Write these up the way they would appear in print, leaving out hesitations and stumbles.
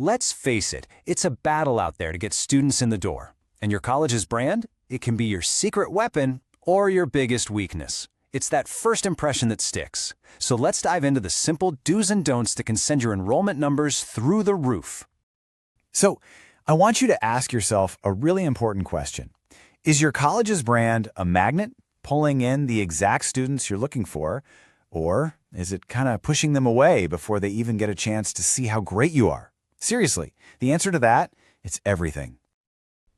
Let's face it, it's a battle out there to get students in the door. And your college's brand? It can be your secret weapon or your biggest weakness. It's that first impression that sticks. So let's dive into the simple do's and don'ts that can send your enrollment numbers through the roof. So, I want you to ask yourself a really important question. Is your college's brand a magnet, pulling in the exact students you're looking for, or is it kind of pushing them away before they even get a chance to see how great you are? Seriously, the answer to that, it's everything.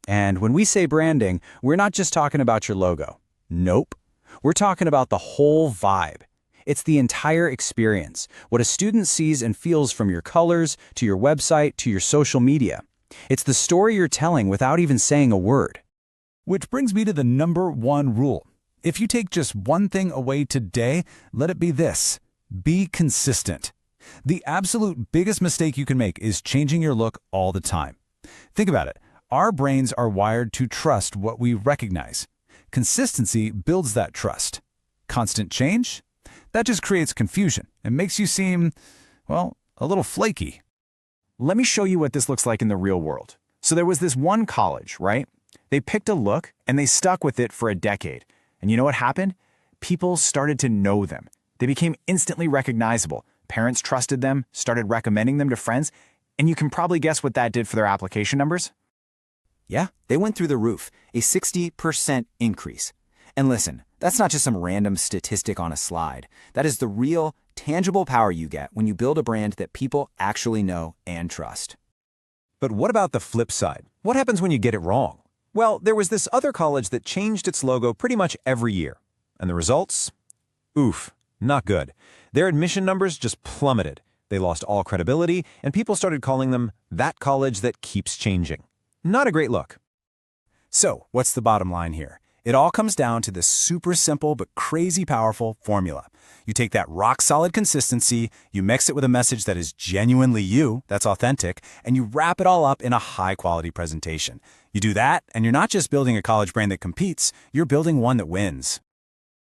And when we say branding, we're not just talking about your logo. Nope. We're talking about the whole vibe. It's the entire experience, what a student sees and feels from your colors, to your website, to your social media. It's the story you're telling without even saying a word. Which brings me to the #1 rule. If you take just one thing away today, let it be this: be consistent. The absolute biggest mistake you can make is changing your look all the time. Think about it. Our brains are wired to trust what we recognize. Consistency builds that trust. Constant change? That just creates confusion and makes you seem, well, a little flaky. Let me show you what this looks like in the real world. So there was this one college, right? They picked a look and they stuck with it for a decade. And you know what happened? People started to know them. They became instantly recognizable. Parents trusted them, started recommending them to friends, and you can probably guess what that did for their application numbers. Yeah, they went through the roof, a 60% increase. And listen, that's not just some random statistic on a slide. That is the real, tangible power you get when you build a brand that people actually know and trust. But what about the flip side? What happens when you get it wrong? Well, there was this other college that changed its logo pretty much every year. And the results? Oof, not good. Their admission numbers just plummeted. They lost all credibility, and people started calling them that college that keeps changing. Not a great look. So, what's the bottom line here? It all comes down to this super simple but crazy powerful formula. You take that rock-solid consistency, you mix it with a message that is genuinely you, that's authentic, and you wrap it all up in a high-quality presentation. You do that, and you're not just building a college brand that competes, you're building one that wins.